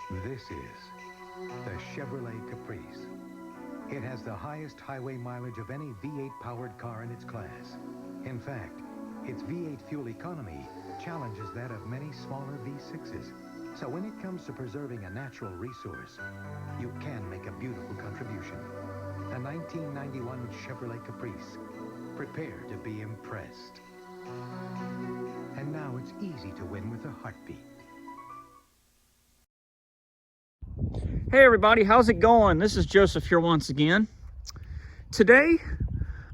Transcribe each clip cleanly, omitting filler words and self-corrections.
This is the Chevrolet Caprice. It has the highest highway mileage of any V8 powered car in its class. In fact, its V8 fuel economy challenges that of many smaller V6s. So when it comes to preserving a natural resource, you can make a beautiful contribution. The 1991 Chevrolet Caprice. Prepare to be impressed. And now it's easy to win with a heartbeat. Hey everybody, how's it going? This is Joseph here once again. Today,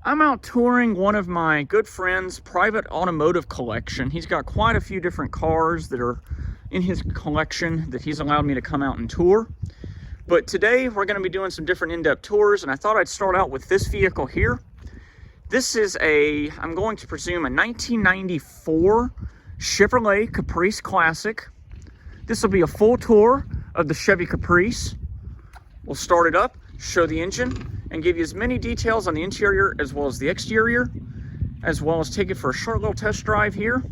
I'm out touring one of my good friend's private automotive collection. He's got quite a few different cars that are in his collection that he's allowed me to come out and tour. But today, we're going to be doing some different in-depth tours, and I thought I'd start out with this vehicle here. This is I'm going to presume, a 1994 Chevrolet Caprice Classic. This will be a full tour of the Chevy Caprice. We'll start it up, show the engine, and give you as many details on the interior as well as the exterior, as well as take it for a short little test drive here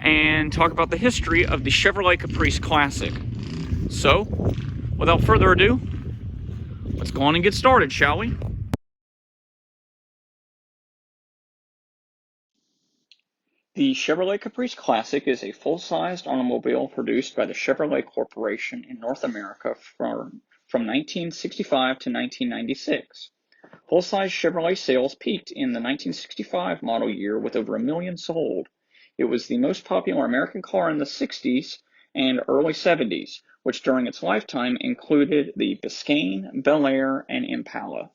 and talk about the history of the Chevrolet Caprice Classic. So, without further ado, let's go on and get started, shall we? The Chevrolet Caprice Classic is a full-sized automobile produced by the Chevrolet Corporation in North America from 1965 to 1996. Full-size Chevrolet sales peaked in the 1965 model year with over 1 million sold. It was the most popular American car in the 60s and early 70s, which during its lifetime included the Biscayne, Bel Air, and Impala.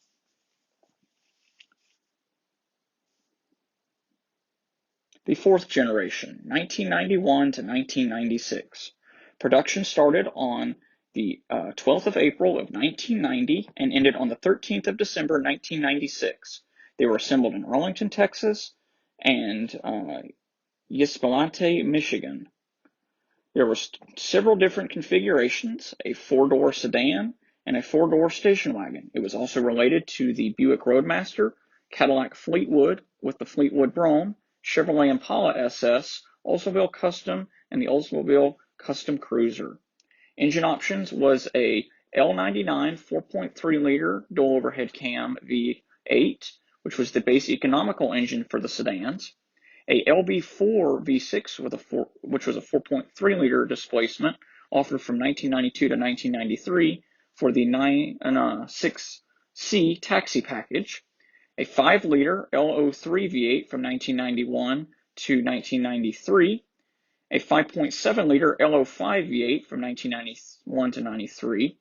The fourth generation, 1991 to 1996. Production started on the 12th of April of 1990 and ended on the 13th of December 1996. They were assembled in Arlington, Texas and Ypsilanti, Michigan. There were several different configurations, a 4-door sedan and a 4-door station wagon. It was also related to the Buick Roadmaster, Cadillac Fleetwood with the Fleetwood Brougham, Chevrolet Impala SS, Oldsmobile Custom, and the Oldsmobile Custom Cruiser. Engine options was a L99 4.3-liter dual overhead cam V8, which was the base economical engine for the sedans, a LB4 V6 which was a 4.3-liter displacement offered from 1992 to 1993 for the 6C taxi package, a 5-liter LO3 V8 from 1991 to 1993, a 5.7-liter LO5 V8 from 1991 to 93,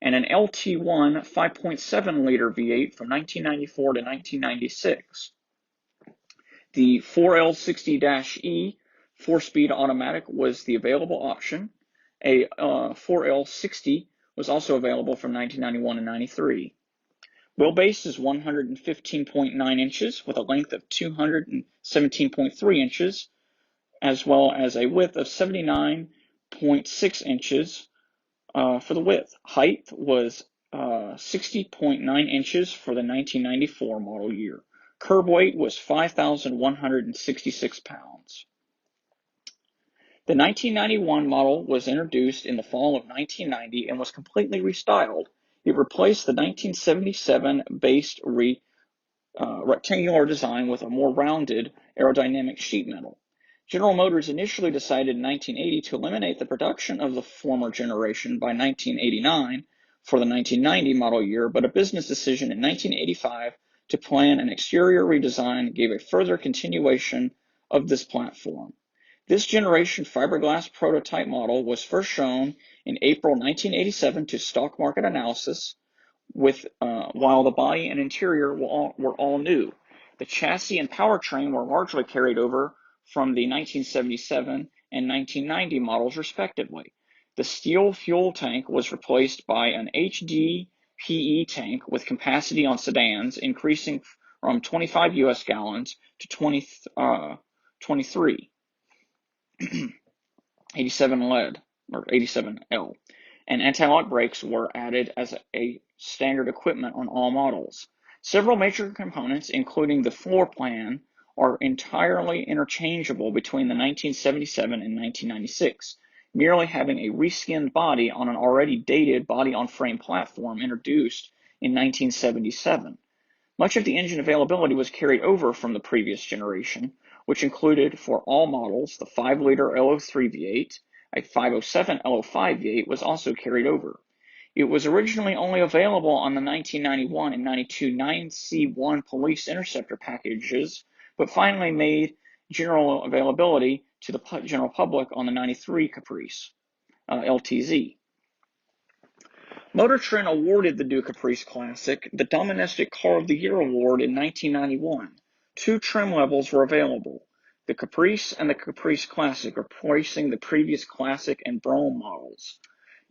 and an LT1 5.7-liter V8 from 1994 to 1996. The 4L60-E 4-speed automatic was the available option. A 4L60 was also available from 1991 to 93. Wheelbase is 115.9 inches with a length of 217.3 inches, as well as a width of 79.6 inches for the width. Height was 60.9 inches for the 1994 model year. Curb weight was 5,166 pounds. The 1991 model was introduced in the fall of 1990 and was completely restyled. It replaced the 1977-based rectangular design with a more rounded aerodynamic sheet metal. General Motors initially decided in 1980 to eliminate the production of the former generation by 1989 for the 1990 model year, but a business decision in 1985 to plan an exterior redesign gave a further continuation of this platform. This generation fiberglass prototype model was first shown in April 1987 to stock market analysis, while the body and interior were all new. The chassis and powertrain were largely carried over from the 1977 and 1990 models respectively. The steel fuel tank was replaced by an HDPE tank with capacity on sedans increasing from 25 US gallons to 23, 87 lead or 87L, and anti-lock brakes were added as a standard equipment on all models. Several major components, including the floor plan, are entirely interchangeable between the 1977 and 1996. merely having a reskinned body on an already dated body-on-frame platform introduced in 1977. Much of the engine availability was carried over from the previous generation, which included, for all models, the 5-liter LO3 V8. A 507 LO5 V8 was also carried over. It was originally only available on the 1991 and 92 9C1 Police Interceptor packages, but finally made general availability to the general public on the 93 Caprice LTZ. Motor Trend awarded the new Caprice Classic the Domestic Car of the Year award in 1991. Two trim levels were available, the Caprice and the Caprice Classic, replacing the previous Classic and Brougham models.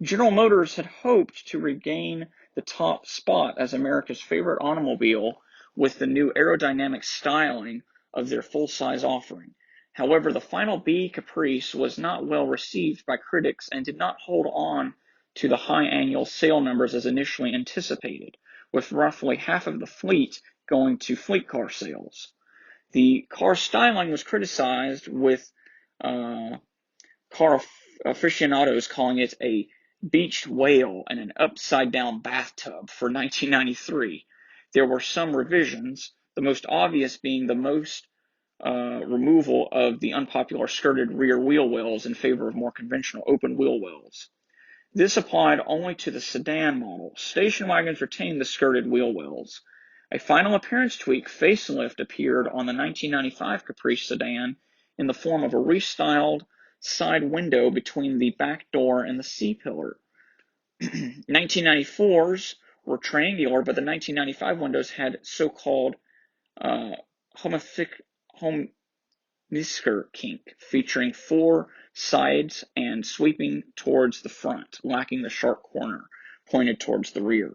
General Motors had hoped to regain the top spot as America's favorite automobile with the new aerodynamic styling of their full-size offering. However, the final B Caprice was not well received by critics and did not hold on to the high annual sale numbers as initially anticipated, with roughly half of the fleet going to fleet car sales. The car styling was criticized, with car aficionados calling it a beached whale and an upside-down bathtub for 1993. There were some revisions, the most obvious being the removal of the unpopular skirted rear wheel wells in favor of more conventional open wheel wells. This applied only to the sedan model. Station wagons retained the skirted wheel wells. A final appearance tweak facelift appeared on the 1995 Caprice sedan in the form of a restyled side window between the back door and the C-pillar. 1994's were triangular, but the 1995 windows had so-called Homnisker kink, featuring 4 sides and sweeping towards the front, lacking the sharp corner pointed towards the rear.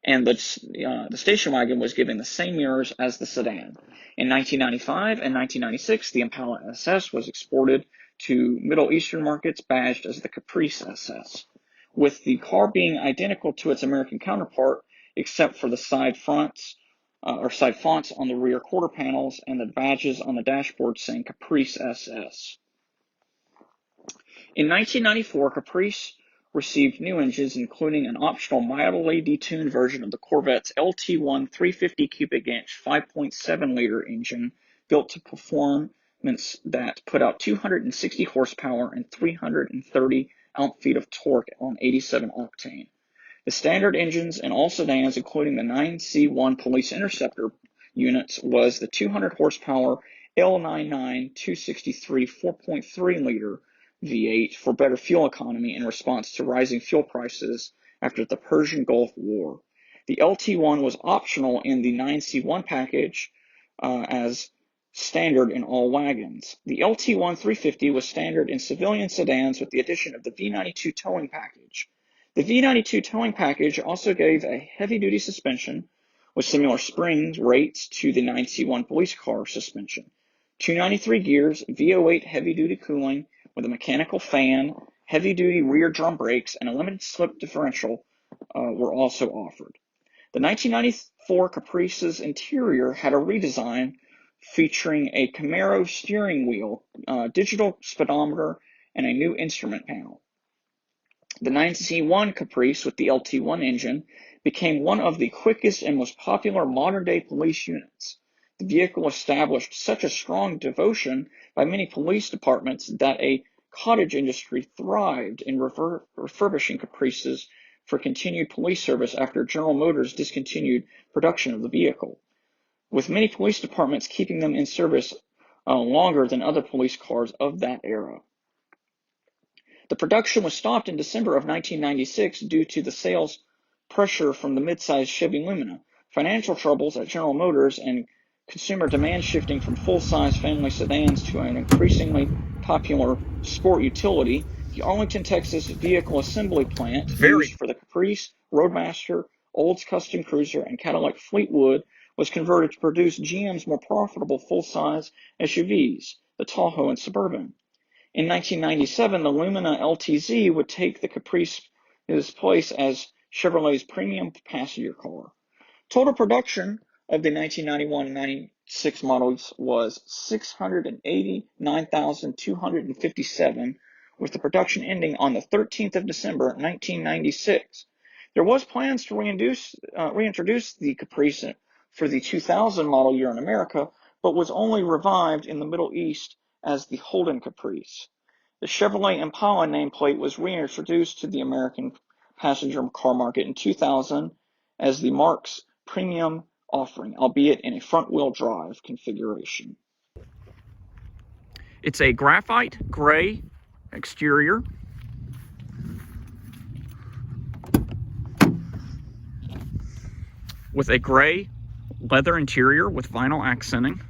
And the station wagon was given the same mirrors as the sedan. In 1995 and 1996, the Impala SS was exported to Middle Eastern markets, badged as the Caprice SS, with the car being identical to its American counterpart, except for the side fonts on the rear quarter panels and the badges on the dashboard saying Caprice SS. In 1994, Caprice received new engines, including an optional mildly detuned version of the Corvette's LT1 350 cubic inch 5.7-liter engine, built to performance that put out 260 horsepower and 330 ounce-feet of torque on 87 octane. The standard engines in all sedans, including the 9C1 Police Interceptor units, was the 200 horsepower L99 263 4.3-liter V8 for better fuel economy in response to rising fuel prices after the Persian Gulf War. The LT1 was optional in the 9C1 package as standard in all wagons. The LT1 350 was standard in civilian sedans with the addition of the V92 towing package. The V92 towing package also gave a heavy-duty suspension with similar springs rates to the 9C1 police car suspension. 293 gears, V08 heavy-duty cooling with a mechanical fan, heavy-duty rear drum brakes, and a limited slip differential were also offered. The 1994 Caprice's interior had a redesign featuring a Camaro steering wheel, digital speedometer, and a new instrument panel. The 9C1 Caprice with the LT1 engine became one of the quickest and most popular modern-day police units. The vehicle established such a strong devotion by many police departments that a cottage industry thrived in refurbishing Caprices for continued police service after General Motors discontinued production of the vehicle, with many police departments keeping them in service longer than other police cars of that era. The production was stopped in December of 1996 due to the sales pressure from the mid-sized Chevy Lumina, financial troubles at General Motors, and consumer demand shifting from full-size family sedans to an increasingly popular sport utility. The Arlington, Texas vehicle assembly plant used for the Caprice, Roadmaster, Olds Custom Cruiser, and Cadillac Fleetwood was converted to produce GM's more profitable full-size SUVs, the Tahoe and Suburban. In 1997, the Lumina LTZ would take the Caprice's place as Chevrolet's premium passenger car. Total production of the 1991 and 96 models was 689,257, with the production ending on the 13th of December, 1996. There was plans to reintroduce the Caprice for the 2000 model year in America, but was only revived in the Middle East as the Holden Caprice. The Chevrolet Impala nameplate was reintroduced to the American passenger car market in 2000 as the Marque's premium offering, albeit in a front-wheel drive configuration. It's a graphite gray exterior with a gray leather interior with vinyl accenting.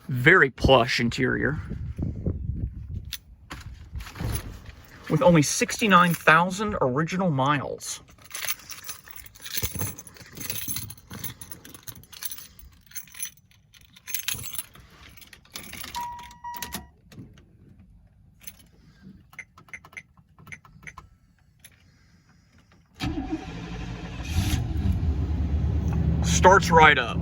Very plush interior. With only 69,000 original miles. Starts right up.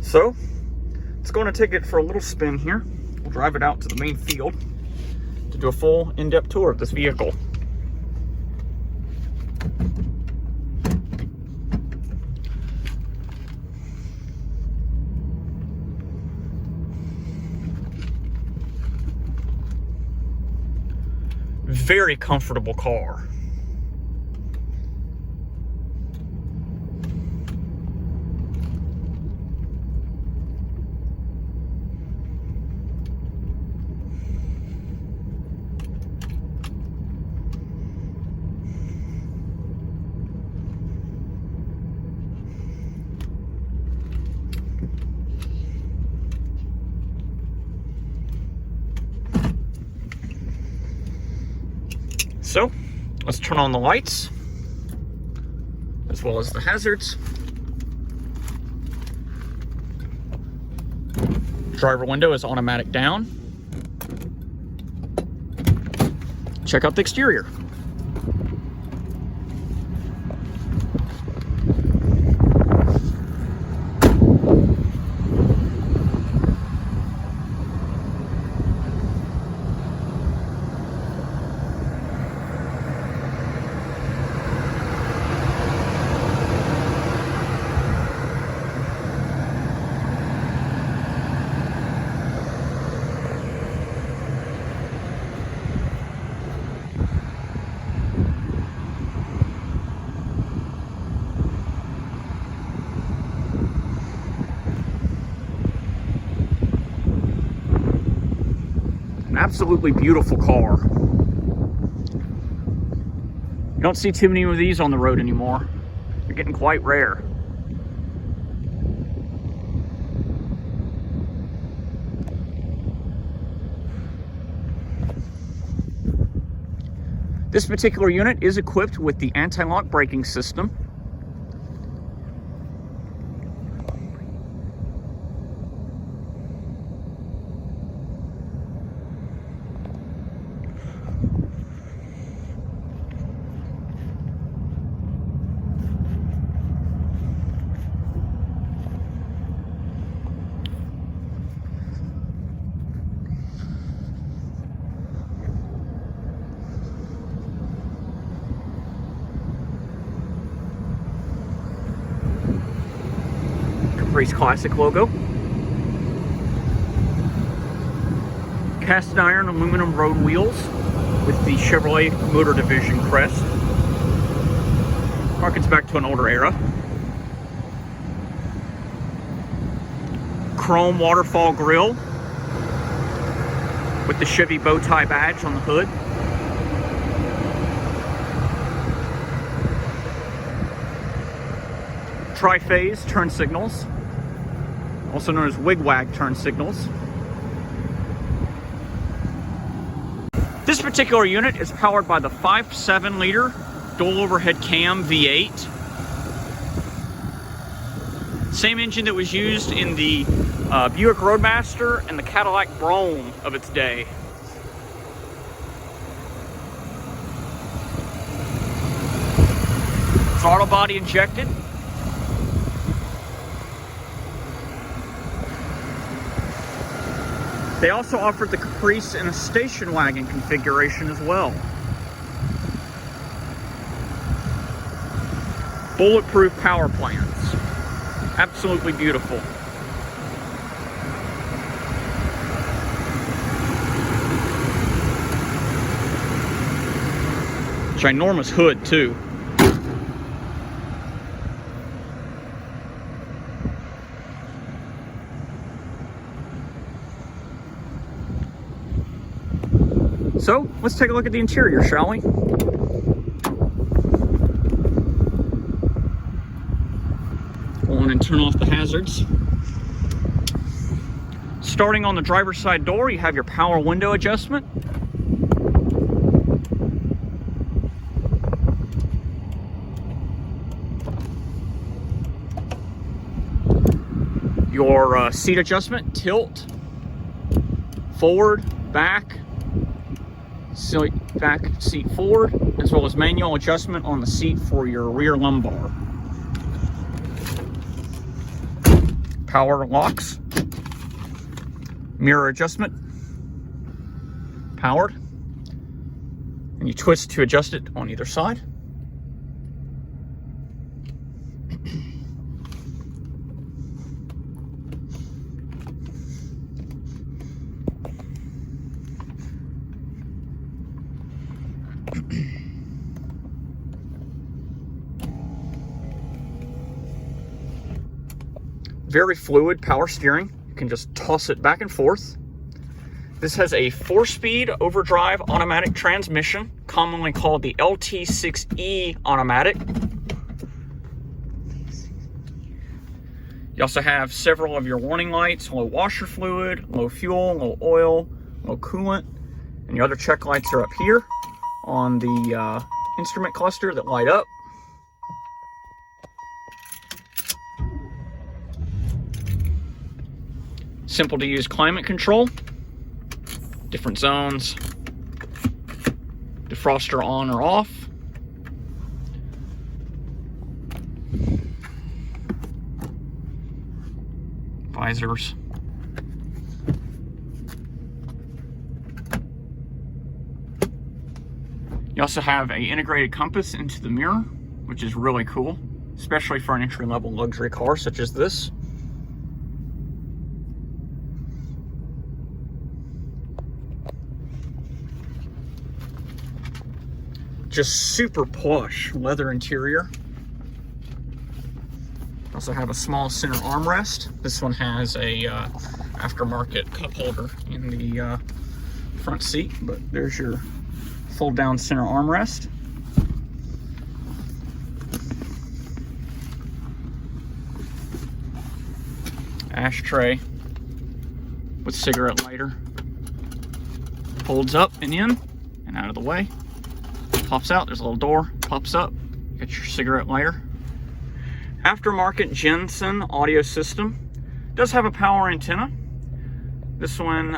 So, it's going to take it for a little spin here. We'll drive it out to the main field to do a full in-depth tour of this vehicle. Very comfortable car. So, let's turn on the lights, as well as the hazards. Driver window is automatic down. Check out the exterior. An absolutely beautiful car. don't see too many of these on the road anymore. They're getting quite rare. This particular unit is equipped with the anti-lock braking system. Caprice Classic logo. Cast iron aluminum road wheels with the Chevrolet Motor Division crest. Harkens back to an older era. Chrome waterfall grille with the Chevy bow tie badge on the hood. Tri-phase turn signals, also known as wig-wag turn signals. This particular unit is powered by the 5.7 liter dual overhead cam V8. Same engine that was used in the Buick Roadmaster and the Cadillac Brougham of its day. Throttle body injected. They also offered the Caprice in a station wagon configuration as well. Bulletproof power plants. Absolutely beautiful. Ginormous hood too. So, let's take a look at the interior, shall we? Go on and turn off the hazards. Starting on the driver's side door, you have your power window adjustment. Your seat adjustment, tilt, forward, back, back seat forward, as well as manual adjustment on the seat for your rear lumbar. Power locks, mirror adjustment, powered, and you twist to adjust it on either side. Very fluid power steering. You can just toss it back and forth. This has a 4-speed overdrive automatic transmission, commonly called the LT6E automatic. You also have several of your warning lights: low washer fluid, low fuel, low oil, low coolant, and your other check lights are up here on the instrument cluster that light up. Simple to use climate control, different zones, defroster on or off. Visors. You also have an integrated compass into the mirror, which is really cool, especially for an entry-level luxury car such as this. Just super plush leather interior. Also have a small center armrest. This one has a aftermarket cup holder in the front seat, but there's your fold down center armrest. ashtray with cigarette lighter. Folds up and in and out of the way. Pops out, there's a little door, pops up, got your cigarette lighter. Aftermarket Jensen audio system. Does have a power antenna. This one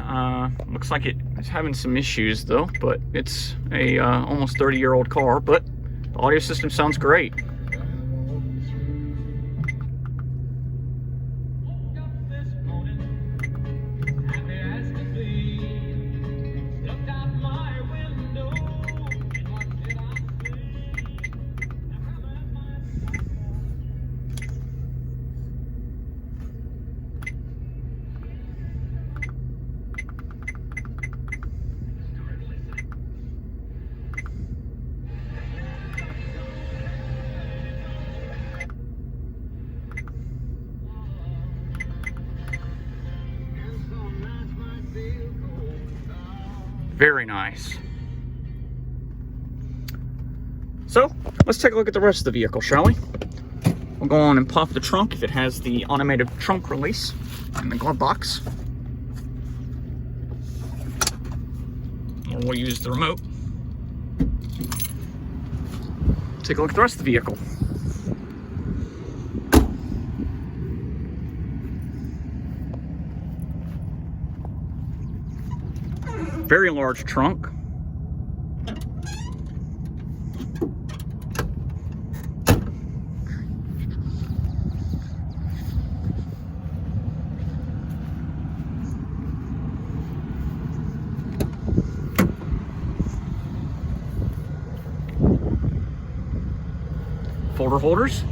looks like it's having some issues though, but it's a almost 30-year-old car, but the audio system sounds great. Very nice. So, let's take a look at the rest of the vehicle, shall we? We'll go on and pop the trunk if it has the automated trunk release in the glove box. Or we'll use the remote. Take a look at the rest of the vehicle. Very large trunk. Folder holders.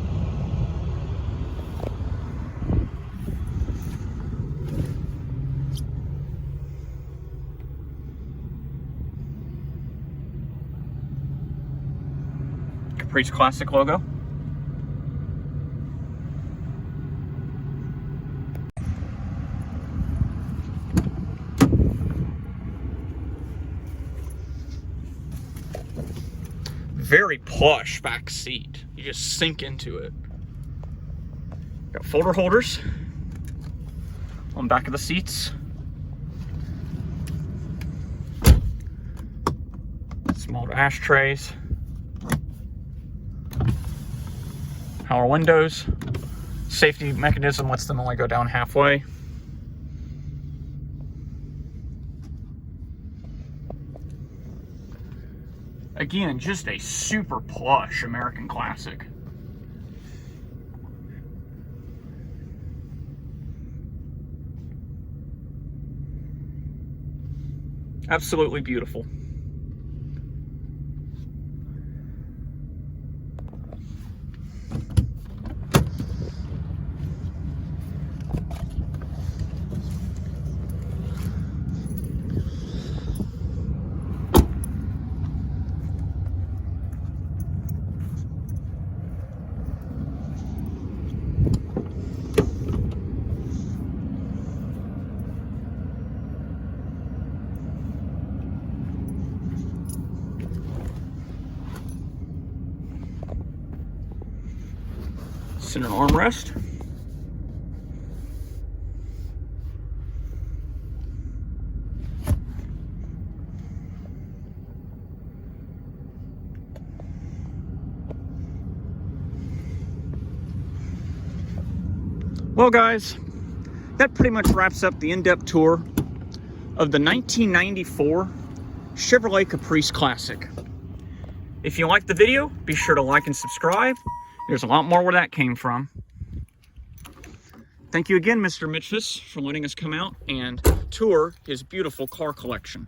Caprice Classic logo. Very plush back seat. You just sink into it. Got folder holders on back of the seats. Small ashtrays. Power windows. Safety mechanism lets them only go down halfway. Again, just a super plush American Classic. Absolutely beautiful. Center armrest. Well guys, that pretty much wraps up the in-depth tour of the 1994 Chevrolet Caprice Classic. If you liked the video, be sure to like and subscribe. There's a lot more where that came from. Thank you again, Mr. Mitchus, for letting us come out and tour his beautiful car collection.